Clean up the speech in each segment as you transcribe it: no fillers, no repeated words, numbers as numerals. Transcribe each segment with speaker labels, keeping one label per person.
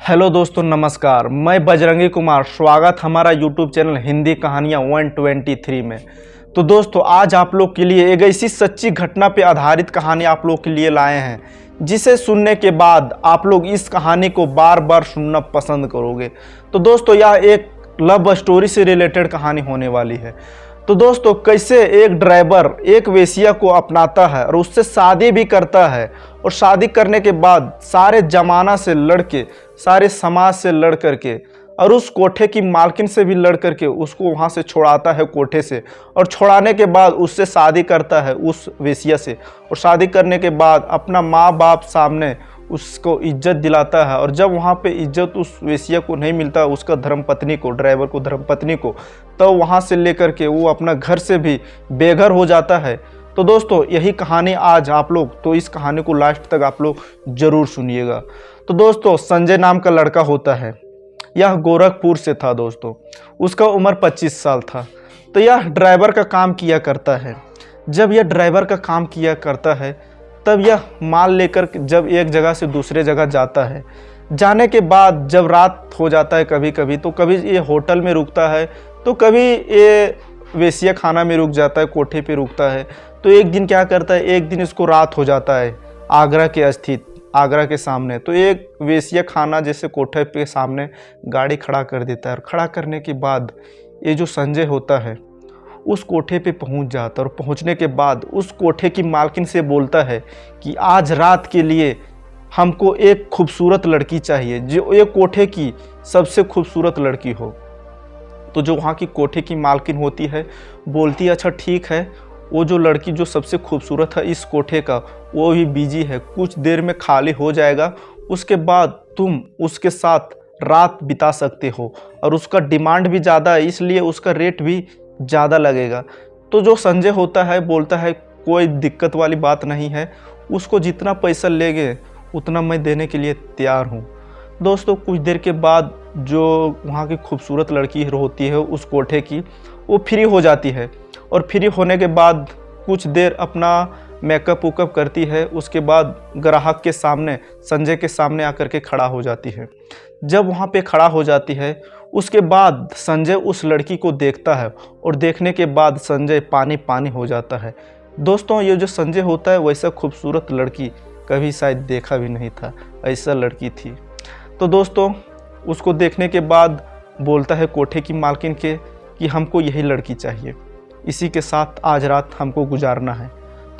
Speaker 1: Hello दोस्तों, नमस्कार। मैं बजरंगी कुमार, स्वागत हमारा यूट्यूब चैनल हिंदी कहानियाँ 123 में। तो दोस्तों, आज आप लोग के लिए एक ऐसी सच्ची घटना पे आधारित कहानी आप लोग के लिए लाए हैं जिसे सुनने के बाद आप लोग इस कहानी को बार बार सुनना पसंद करोगे। तो दोस्तों, यह एक लव स्टोरी से रिलेटेड कहानी होने वाली है। तो दोस्तों, कैसे एक ड्राइवर एक वेश्या को अपनाता है और उससे शादी भी करता है, और शादी करने के बाद सारे जमाना से लड़के, सारे समाज से लड़ करके और उस कोठे की मालकिन से भी लड़ करके उसको वहाँ से छुड़ाता है कोठे से, और छुड़ाने के बाद उससे शादी करता है उस वेश्या से, और शादी करने के बाद अपना माँ बाप सामने उसको इज्जत दिलाता है। और जब वहाँ पे इज्जत उस वेश्या को नहीं मिलता, उसका धर्मपत्नी को, ड्राइवर को, धर्मपत्नी को, तो वहाँ से लेकर के वो अपना घर से भी बेघर हो जाता है। तो दोस्तों, यही कहानी आज आप लोग, तो इस कहानी को लास्ट तक आप लोग ज़रूर सुनिएगा। तो दोस्तों, संजय नाम का लड़का होता है। यह गोरखपुर से था दोस्तों। उसका उम्र 25 साल था। तो यह ड्राइवर का काम किया करता है। जब यह ड्राइवर का काम किया करता है तब यह माल लेकर जब एक जगह से दूसरे जगह जाता है, जाने के बाद जब रात हो जाता है कभी कभी, तो कभी ये होटल में रुकता है, तो कभी ये वेश्या खाना में रुक जाता है, कोठे पे रुकता है। तो एक दिन क्या करता है, एक दिन इसको रात हो जाता है आगरा के स्थित, आगरा के सामने। तो एक वेश्या खाना जैसे कोठे पे सामने गाड़ी खड़ा कर देता है, और खड़ा करने के बाद ये जो संजय होता है उस कोठे पे पहुंच जाता है, और पहुंचने के बाद उस कोठे की मालकिन से बोलता है कि आज रात के लिए हमको एक खूबसूरत लड़की चाहिए, जो ये कोठे की सबसे खूबसूरत लड़की हो। तो जो वहाँ की कोठे की मालकिन होती है बोलती है, अच्छा ठीक है, वो जो लड़की जो सबसे खूबसूरत है इस कोठे का, वो भी बिजी है, कुछ देर में खाली हो जाएगा, उसके बाद तुम उसके साथ रात बिता सकते हो, और उसका डिमांड भी ज़्यादा है, इसलिए उसका रेट भी ज़्यादा लगेगा। तो जो संजय होता है बोलता है कोई दिक्कत वाली बात नहीं है, उसको जितना पैसा लेंगे उतना मैं देने के लिए तैयार हूँ। दोस्तों, कुछ देर के बाद जो वहाँ की खूबसूरत लड़की होती है उस कोठे की, वो फ्री हो जाती है, और फ्री होने के बाद कुछ देर अपना मेकअप वुकअप करती है। उसके बाद ग्राहक के सामने, संजय के सामने आकर के खड़ा हो जाती है। जब वहाँ पे खड़ा हो जाती है, उसके बाद संजय उस लड़की को देखता है, और देखने के बाद संजय पानी पानी हो जाता है। दोस्तों, ये जो संजय होता है वैसा खूबसूरत लड़की कभी शायद देखा भी नहीं था, ऐसा लड़की थी। तो दोस्तों, उसको देखने के बाद बोलता है कोठे की मालकिन के कि हमको यही लड़की चाहिए, इसी के साथ आज रात हमको गुजारना है।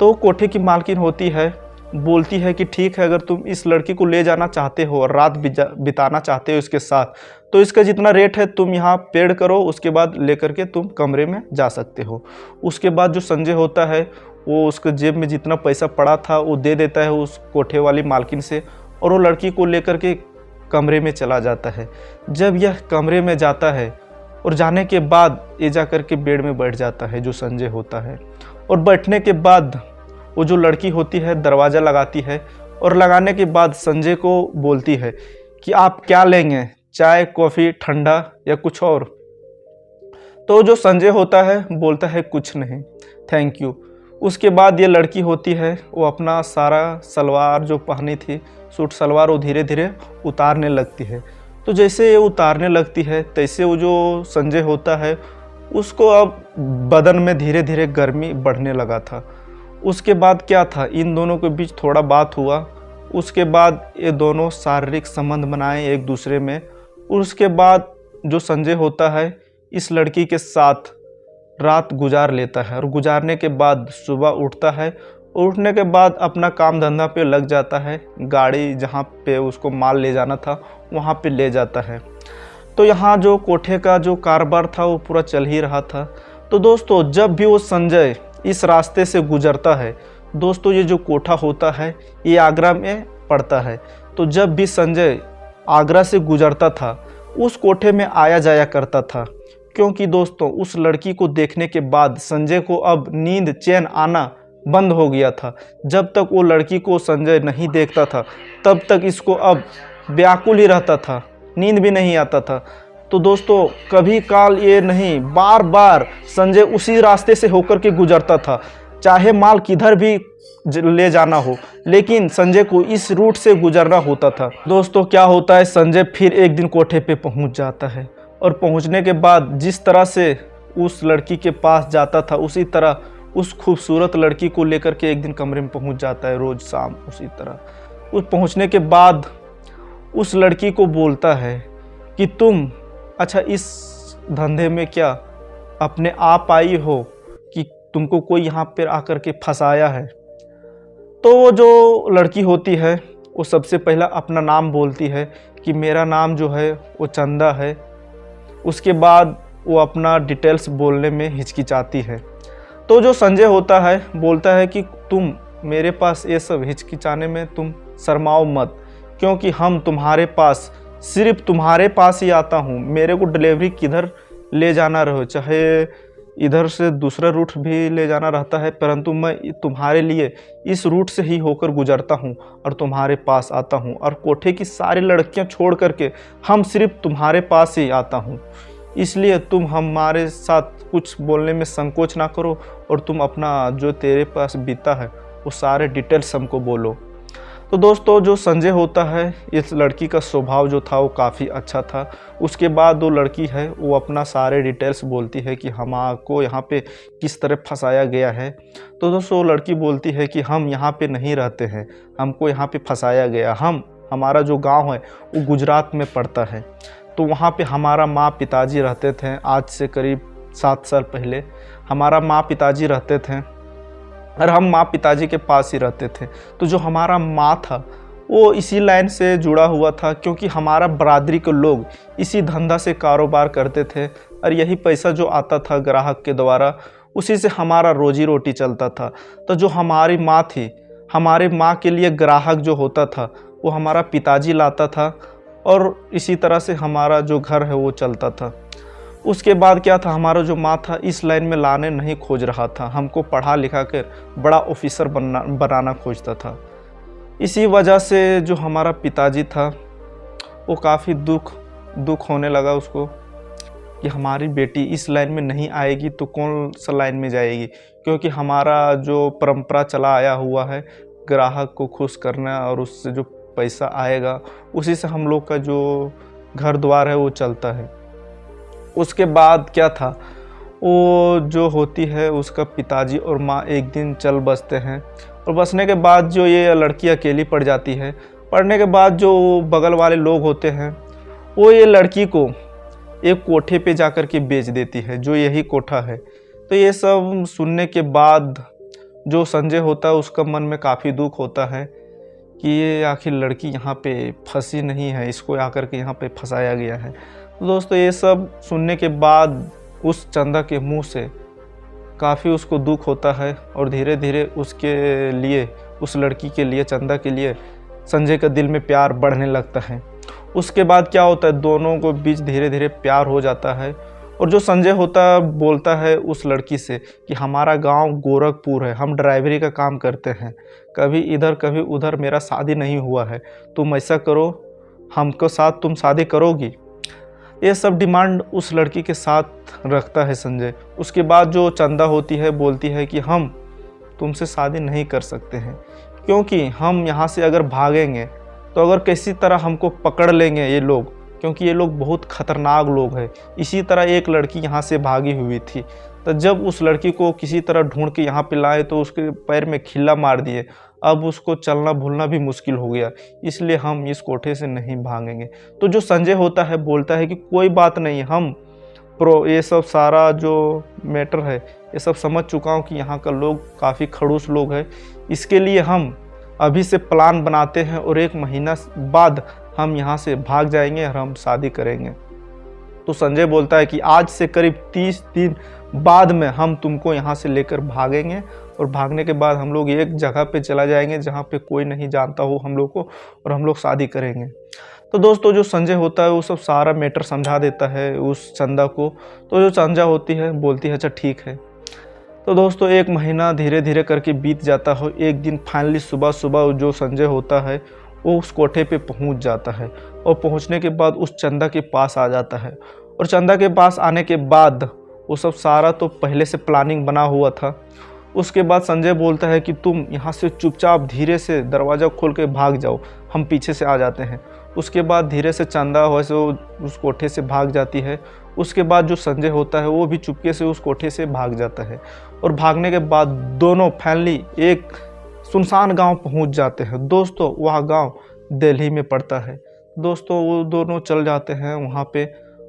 Speaker 1: तो कोठे की मालकिन होती है, बोलती है कि ठीक है, अगर तुम इस लड़की को ले जाना चाहते हो और रात बिताना चाहते हो इसके साथ, तो इसका जितना रेट है तुम यहाँ पेड करो, उसके बाद लेकर के तुम कमरे में जा सकते हो। उसके बाद जो संजय होता है वो उसके जेब में जितना पैसा पड़ा था वो दे देता है उस कोठे वाली मालकिन से, और वो लड़की को लेकर के कमरे में चला जाता है। जब यह कमरे में जाता है और जाने के बाद ये जा कर के बेड में बैठ जाता है जो संजय होता है, और बैठने के बाद वो जो लड़की होती है दरवाज़ा लगाती है, और लगाने के बाद संजय को बोलती है कि आप क्या लेंगे, चाय, कॉफ़ी, ठंडा या कुछ और। तो जो संजय होता है बोलता है कुछ नहीं, थैंक यू। उसके बाद ये लड़की होती है वो अपना सारा सलवार जो पहनी थी, सूट सलवार, वो धीरे धीरे उतारने लगती है। तो जैसे ये उतारने लगती है तैसे वो जो संजय होता है उसको अब बदन में धीरे धीरे गर्मी बढ़ने लगा था। उसके बाद क्या था, इन दोनों के बीच थोड़ा बात हुआ। उसके बाद ये दोनों शारीरिक संबंध बनाए एक दूसरे में। उसके बाद जो संजय होता है इस लड़की के साथ रात गुजार लेता है, और गुजारने के बाद सुबह उठता है। उठने के बाद अपना काम धंधा पे लग जाता है, गाड़ी जहाँ पे उसको माल ले जाना था वहाँ पे ले जाता है। तो यहाँ जो कोठे का जो कारोबार था वो पूरा चल ही रहा था। तो दोस्तों, जब भी वो संजय इस रास्ते से गुजरता है, दोस्तों ये जो कोठा होता है ये आगरा में पड़ता है। तो जब भी संजय आगरा से गुजरता था उस कोठे में आया जाया करता था, क्योंकि दोस्तों उस लड़की को देखने के बाद संजय को अब नींद चैन आना बंद हो गया था। जब तक वो लड़की को संजय नहीं देखता था तब तक इसको अब व्याकुल ही रहता था, नींद भी नहीं आता था। तो दोस्तों, कभी काल ये नहीं, बार बार संजय उसी रास्ते से होकर के गुजरता था, चाहे माल किधर भी ले जाना हो, लेकिन संजय को इस रूट से गुजरना होता था। दोस्तों क्या होता है, संजय फिर एक दिन कोठे पे पहुंच जाता है और पहुंचने के बाद जिस तरह से उस लड़की के पास जाता था उसी तरह उस खूबसूरत लड़की को लेकर के एक दिन कमरे में पहुंच जाता है, रोज शाम उसी तरह। उस पहुंचने के बाद उस लड़की को बोलता है कि तुम अच्छा इस धंधे में क्या अपने आप आई हो कि तुमको कोई यहाँ पर आकर के फंसाया है। तो वो जो लड़की होती है वो सबसे पहला अपना नाम बोलती है कि मेरा नाम जो है वो चंदा है। उसके बाद वो अपना डिटेल्स बोलने में हिचकिचाती है। तो जो संजय होता है बोलता है कि तुम मेरे पास ये सब हिचकिचाने में तुम शर्माओ मत, क्योंकि हम तुम्हारे पास सिर्फ तुम्हारे पास ही आता हूँ। मेरे को डिलीवरी किधर ले जाना रहो, चाहे इधर से दूसरा रूट भी ले जाना रहता है, परंतु मैं तुम्हारे लिए इस रूट से ही होकर गुजरता हूँ और तुम्हारे पास आता हूँ। और कोठे की सारी लड़कियाँ छोड़ करके हम सिर्फ तुम्हारे पास ही आता हूँ, इसलिए तुम हमारे साथ कुछ बोलने में संकोच ना करो और तुम अपना जो तेरे पास बीता है वो सारे डिटेल्स हमको बोलो। तो दोस्तों जो संजय होता है, इस लड़की का स्वभाव जो था वो काफ़ी अच्छा था। उसके बाद वो लड़की है वो अपना सारे डिटेल्स बोलती है कि हमको यहाँ पे किस तरह फंसाया गया है। तो दोस्तों वो लड़की बोलती है कि हम यहाँ पे नहीं रहते हैं, हमको यहाँ पे फंसाया गया। हमारा जो गांव है वो गुजरात में पड़ता है, तो वहाँ पे हमारा माँ पिताजी रहते थे। आज से करीब 7 साल पहले हमारा माँ पिताजी रहते थे और हम माँ पिताजी के पास ही रहते थे। तो जो हमारा माँ था वो इसी लाइन से जुड़ा हुआ था, क्योंकि हमारा बरादरी के लोग इसी धंधा से कारोबार करते थे और यही पैसा जो आता था ग्राहक के द्वारा उसी से हमारा रोजी रोटी चलता था। तो जो हमारी माँ थी, हमारे माँ के लिए ग्राहक जो होता था वो हमारा पिताजी लाता था और इसी तरह से हमारा जो घर है वो चलता था। उसके बाद क्या था, हमारा जो माँ था इस लाइन में लाने नहीं खोज रहा था, हमको पढ़ा लिखा कर बड़ा ऑफिसर बनाना खोजता था। इसी वजह से जो हमारा पिताजी था वो काफ़ी दुख होने लगा उसको कि हमारी बेटी इस लाइन में नहीं आएगी तो कौन सा लाइन में जाएगी, क्योंकि हमारा जो परंपरा चला आया हुआ है ग्राहक को खुश करना और उससे जो पैसा आएगा उसी से हम लोग का जो घर द्वार है वो चलता है। उसके बाद क्या था, वो जो होती है उसका पिताजी और माँ एक दिन चल बसते हैं और बसने के बाद जो ये लड़की अकेली पड़ जाती है। पढ़ने के बाद जो बगल वाले लोग होते हैं वो ये लड़की को एक कोठे पे जाकर के बेच देती है, जो यही कोठा है। तो ये सब सुनने के बाद जो संजय होता है उसका मन में काफ़ी दुख होता है कि ये आखिर लड़की यहाँ पे फंसी नहीं है, इसको आकर के यहाँ पे फंसाया गया है। तो दोस्तों ये सब सुनने के बाद उस चंदा के मुंह से काफ़ी उसको दुख होता है और धीरे धीरे उसके लिए, उस लड़की के लिए, चंदा के लिए संजय का दिल में प्यार बढ़ने लगता है। उसके बाद क्या होता है, दोनों को बीच धीरे धीरे प्यार हो जाता है और जो संजय होता बोलता है उस लड़की से कि हमारा गांव गोरखपुर है, हम ड्राइवरी का काम करते हैं, कभी इधर कभी उधर मेरा शादी नहीं हुआ है, तुम ऐसा करो हमको साथ तुम शादी करोगी। ये सब डिमांड उस लड़की के साथ रखता है संजय। उसके बाद जो चंदा होती है बोलती है कि हम तुमसे शादी नहीं कर सकते हैं, क्योंकि हम यहाँ से अगर भागेंगे तो अगर किसी तरह हमको पकड़ लेंगे ये लोग, क्योंकि ये लोग बहुत ख़तरनाक लोग हैं। इसी तरह एक लड़की यहाँ से भागी हुई थी, तो जब उस लड़की को किसी तरह ढूंढ के यहाँ पे लाए तो उसके पैर में खिल्ला मार दिए, अब उसको चलना भूलना भी मुश्किल हो गया, इसलिए हम इस कोठे से नहीं भागेंगे। तो जो संजय होता है बोलता है कि कोई बात नहीं, हम ये सब सारा जो मैटर है ये सब समझ चुका हूँ कि यहाँ का लोग काफ़ी खड़ूस लोग हैं, इसके लिए हम अभी से प्लान बनाते हैं और 1 महीना बाद हम यहाँ से भाग जाएंगे और हम शादी करेंगे। तो संजय बोलता है कि आज से करीब 30 दिन बाद में हम तुमको यहाँ से लेकर भागेंगे और भागने के बाद हम लोग एक जगह पे चला जाएंगे जहाँ पे कोई नहीं जानता हो हम लोग को, और हम लोग शादी करेंगे। तो दोस्तों जो संजय होता है वो सब सारा मैटर समझा देता है उस चंदा को। तो जो चंदा होती है बोलती है अच्छा ठीक है। तो दोस्तों 1 महीना धीरे धीरे करके बीत जाता हो। एक दिन फाइनली सुबह सुबह जो संजय होता है वो उस कोठे पे पहुंच जाता है और पहुंचने के बाद उस चंदा के पास आ जाता है। और चंदा के पास आने के बाद वो सब सारा तो पहले से प्लानिंग बना हुआ था। उसके बाद संजय बोलता है कि तुम यहाँ से चुपचाप धीरे से दरवाज़ा खोल के भाग जाओ, हम पीछे से आ जाते हैं। उसके बाद धीरे से चंदा वैसे उस कोठे से भाग जाती है। उसके बाद जो संजय होता है वो भी चुपके से उस कोठे से भाग जाता है और भागने के बाद दोनों फैमिली एक सुनसान गांव पहुंच जाते हैं। दोस्तों वह गांव दिल्ली में पड़ता है। दोस्तों वो दोनों चल जाते हैं वहाँ पे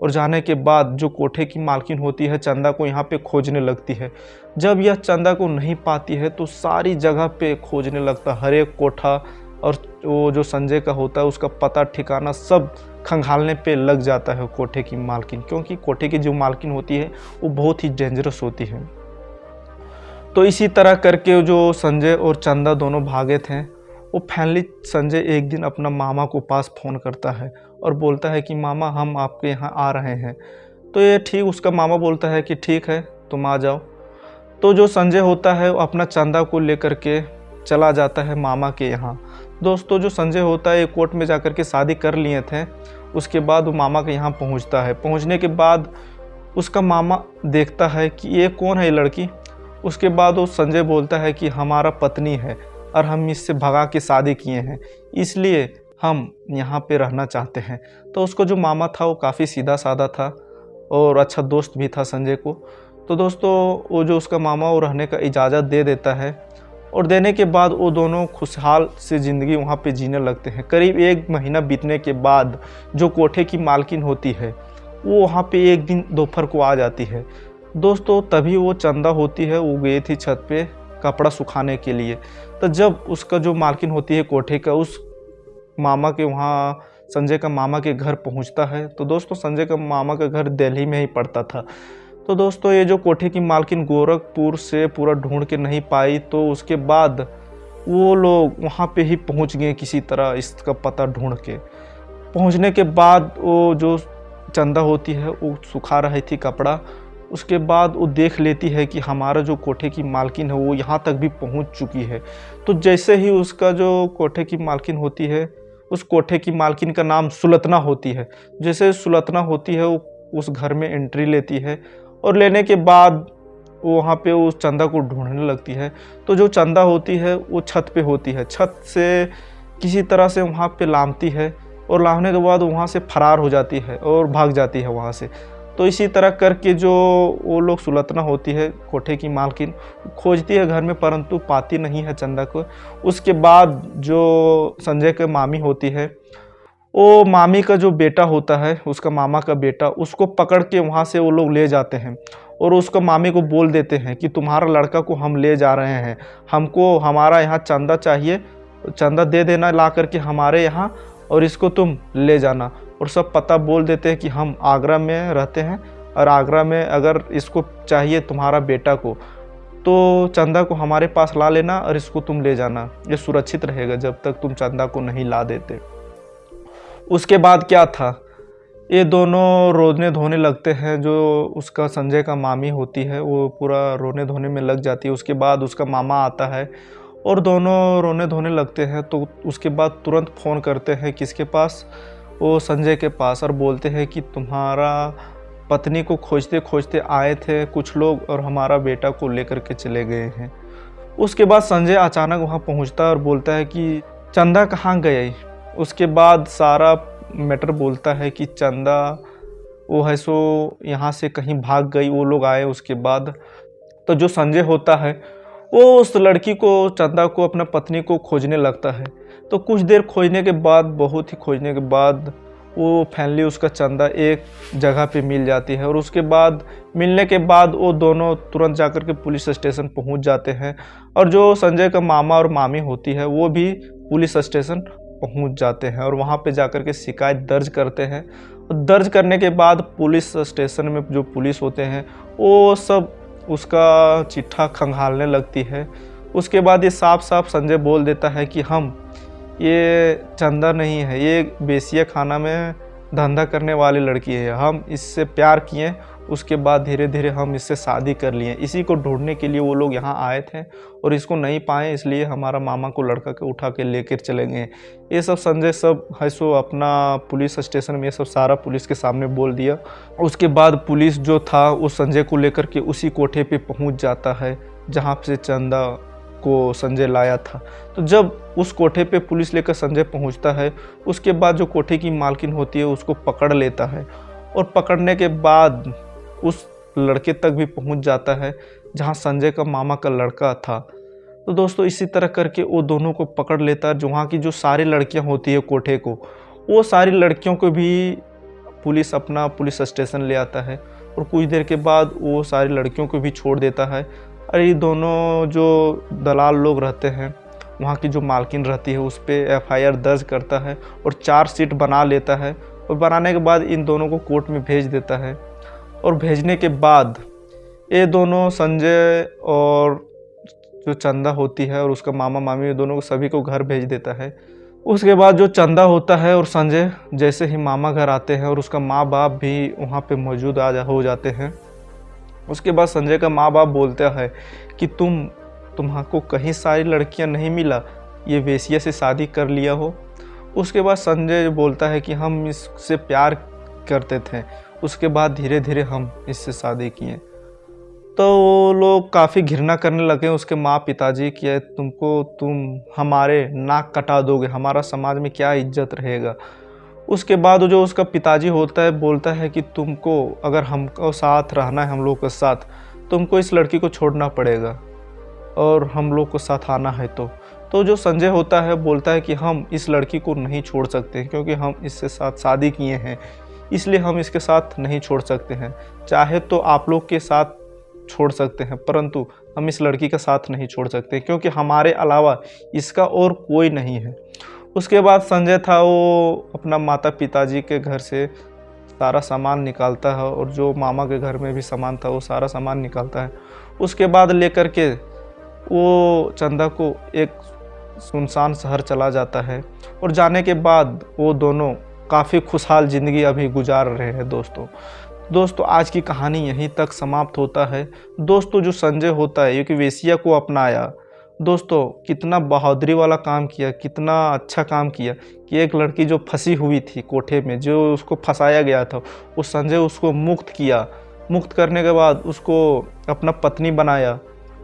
Speaker 1: और जाने के बाद जो कोठे की मालकिन होती है चंदा को यहाँ पे खोजने लगती है। जब यह चंदा को नहीं पाती है तो सारी जगह पे खोजने लगता है, हर एक कोठा और वो जो संजय का होता है उसका पता ठिकाना सब खंगालने पे लग जाता है कोठे की मालकिन, क्योंकि कोठे की जो मालकिन होती है वो बहुत ही डेंजरस होती है। तो इसी तरह करके जो संजय और चंदा दोनों भागे थे, वो फाइनली संजय एक दिन अपना मामा को पास फ़ोन करता है और बोलता है कि मामा हम आपके यहाँ आ रहे हैं। तो ये ठीक उसका मामा बोलता है कि ठीक है तुम आ जाओ। तो जो संजय होता है वो अपना चंदा को लेकर के चला जाता है मामा के यहाँ। दोस्तों जो संजय होता है कोर्ट में जाकर के शादी कर लिए थे, उसके बाद वो मामा के यहाँ पहुँचता है। पहुँचने के बाद उसका मामा देखता है कि ये कौन है ये लड़की। उसके बाद वो संजय बोलता है कि हमारा पत्नी है और हम इससे भगा के शादी किए हैं, इसलिए हम यहाँ पे रहना चाहते हैं। तो उसको जो मामा था वो काफ़ी सीधा साधा था और अच्छा दोस्त भी था संजय को। तो दोस्तों वो जो उसका मामा वो रहने का इजाज़त दे देता है और देने के बाद वो दोनों खुशहाल से ज़िंदगी वहाँ पे जीने लगते हैं। करीब 1 महीना बीतने के बाद जो कोठे की मालकिन होती है वो वहाँ पे एक दिन दोपहर को आ जाती है। दोस्तों तभी वो चंदा होती है वो गई थी छत पे कपड़ा सुखाने के लिए। तो जब उसका जो मालकिन होती है कोठे का उस मामा के वहाँ संजय का मामा के घर पहुँचता है। तो दोस्तों संजय का मामा का घर दिल्ली में ही पड़ता था। तो दोस्तों ये जो कोठे की मालकिन गोरखपुर से पूरा ढूंढ के नहीं पाई, तो उसके बाद वो लोग वहाँ पे ही पहुँच गए किसी तरह इसका पता ढूंढ के। पहुँचने के बाद वो जो चंदा होती है वो सुखा रही थी कपड़ा। उसके बाद वो देख लेती है कि हमारा जो कोठे की मालकिन है वो यहाँ तक भी पहुँच चुकी है। तो जैसे ही उसका जो कोठे की मालकिन होती है, उस कोठे की मालकिन का नाम सुलतना होती है, जैसे सुलतना होती है वो उस घर में एंट्री लेती है और लेने के बाद वो वहाँ पे उस चंदा को ढूंढने लगती है। तो जो चंदा होती है वो छत पे होती है, छत से किसी तरह से वहाँ पे लामती है और लाने के बाद वहाँ से फरार हो जाती है और भाग जाती है वहाँ से। तो इसी तरह करके जो वो लोग सुलतना होती है कोठे की मालकिन खोजती है घर में, परंतु पाती नहीं है चंदा को। उसके बाद जो संजय के मामी होती है वो मामी का जो बेटा होता है उसका मामा का बेटा, उसको पकड़ के वहाँ से वो लोग ले जाते हैं और उसको मामी को बोल देते हैं कि तुम्हारा लड़का को हम ले जा रहे हैं, हमको हमारा यहाँ चंदा चाहिए, चंदा दे देना ला करके हमारे यहाँ और इसको तुम ले जाना। और सब पता बोल देते हैं कि हम आगरा में रहते हैं और आगरा में अगर इसको चाहिए तुम्हारा बेटा को तो चंदा को हमारे पास ला लेना और इसको तुम ले जाना, ये सुरक्षित रहेगा जब तक तुम चंदा को नहीं ला देते। उसके बाद क्या था, ये दोनों रोने धोने लगते हैं। जो उसका संजय का मामी होती है वो पूरा रोने धोने में लग जाती है। उसके बाद उसका मामा आता है और दोनों रोने धोने लगते हैं। तो उसके बाद तुरंत फ़ोन करते हैं किसके पास, वो संजय के पास, और बोलते हैं कि तुम्हारा पत्नी को खोजते खोजते आए थे कुछ लोग और हमारा बेटा को लेकर के चले गए हैं। उसके बाद संजय अचानक वहाँ पहुँचता है और बोलता है कि चंदा कहाँ गई। उसके बाद सारा मैटर बोलता है कि चंदा वो है सो यहाँ से कहीं भाग गई, वो लोग आए उसके बाद। तो जो संजय होता है वो उस लड़की को, चंदा को, अपना पत्नी को खोजने लगता है। तो कुछ देर खोजने के बाद, बहुत ही खोजने के बाद वो फाइनली उसका चंदा एक जगह पे मिल जाती है और उसके बाद मिलने के बाद वो दोनों तुरंत जाकर के पुलिस स्टेशन पहुंच जाते हैं और जो संजय का मामा और मामी होती है वो भी पुलिस स्टेशन पहुंच जाते हैं और वहां पे जाकर के शिकायत दर्ज करते हैं। दर्ज करने के बाद पुलिस स्टेशन में जो पुलिस होते हैं वो सब उसका चिट्ठा खंगालने लगती है। उसके बाद ये साफ साफ संजय बोल देता है कि हम ये चंदा नहीं है, ये बेसिया खाना में धंधा करने वाली लड़की है, हम इससे प्यार किए, उसके बाद धीरे धीरे हम इससे शादी कर लिए। इसी को ढूंढने के लिए वो लोग यहाँ आए थे और इसको नहीं पाए, इसलिए हमारा मामा को लड़का के उठा के लेकर चले गए। ये सब संजय सब है सो अपना पुलिस स्टेशन में ये सब सारा पुलिस के सामने बोल दिया। उसके बाद पुलिस जो था उस संजय को लेकर के उसी कोठे पे पहुँच जाता है जहाँ से चंदा को संजय लाया था। तो जब उस कोठे पे पुलिस लेकर संजय पहुंचता है, उसके बाद जो कोठे की मालकिन होती है उसको पकड़ लेता है और पकड़ने के बाद उस लड़के तक भी पहुंच जाता है जहां संजय का मामा का लड़का था। तो दोस्तों इसी तरह करके वो दोनों को पकड़ लेता है। वहाँ की जो सारी लड़कियां होती है कोठे को, वो सारी लड़कियों को भी पुलिस अपना पुलिस स्टेशन ले आता है और कुछ देर के बाद वो सारी लड़कियों को भी छोड़ देता है। और ये दोनों जो दलाल लोग रहते हैं, वहाँ की जो मालकिन रहती है, उस पर FIR दर्ज करता है और चार्जशीट बना लेता है। और बनाने के बाद इन दोनों को कोर्ट में भेज देता है। और भेजने के बाद ये दोनों, संजय और जो चंदा होती है और उसका मामा मामी, ये दोनों को सभी को घर भेज देता है। उसके बाद जो चंदा होता है और संजय जैसे ही मामा घर आते हैं और उसका माँ बाप भी वहाँ पे मौजूद हो जाते हैं। उसके बाद संजय का माँ बाप बोलता है कि तुम्हाको कहीं सारी लड़कियाँ नहीं मिला, ये वेश्या से शादी कर लिया हो। उसके बाद संजय बोलता है कि हम इससे प्यार करते थे, उसके बाद धीरे धीरे हम इससे शादी किए। तो वो लोग काफ़ी घृणा करने लगे उसके माँ पिताजी कि तुम हमारे नाक कटा दोगे, हमारा समाज में क्या इज्जत रहेगा। उसके बाद जो उसका पिताजी होता है बोलता है कि तुमको अगर हमको साथ रहना है, हम लोग के साथ, तुमको इस लड़की को छोड़ना पड़ेगा और हम लोग को साथ आना है। तो जो संजय होता है बोलता है कि हम इस लड़की को नहीं छोड़ सकते क्योंकि हम इससे साथ शादी किए हैं, इसलिए हम इसके साथ नहीं छोड़ सकते हैं। चाहे तो आप लोग के साथ छोड़ सकते हैं, परंतु हम इस लड़की का साथ नहीं छोड़ सकते क्योंकि हमारे अलावा इसका और कोई नहीं है। उसके बाद संजय था वो अपना माता पिताजी के घर से सारा सामान निकालता है और जो मामा के घर में भी सामान था वो सारा सामान निकालता है। उसके बाद लेकर के वो चंदा को एक सुनसान शहर चला जाता है और जाने के बाद वो दोनों काफ़ी खुशहाल ज़िंदगी अभी गुजार रहे हैं। दोस्तों आज की कहानी यहीं तक समाप्त होता है। दोस्तों जो संजय होता है, क्योंकि वेश्या को अपनाया, दोस्तों कितना बहादुरी वाला काम किया, कितना अच्छा काम किया कि एक लड़की जो फंसी हुई थी कोठे में, जो उसको फंसाया गया था, वो संजय उसको मुक्त किया। मुक्त करने के बाद उसको अपना पत्नी बनाया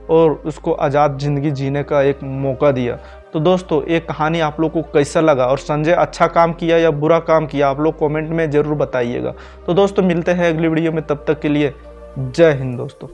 Speaker 1: और उसको आज़ाद ज़िंदगी जीने का एक मौका दिया। तो दोस्तों ये कहानी आप लोग को कैसा लगा और संजय अच्छा काम किया या बुरा काम किया, आप लोग कमेंट में ज़रूर बताइएगा। तो दोस्तों मिलते हैं अगली वीडियो में, तब तक के लिए जय हिंद दोस्तों।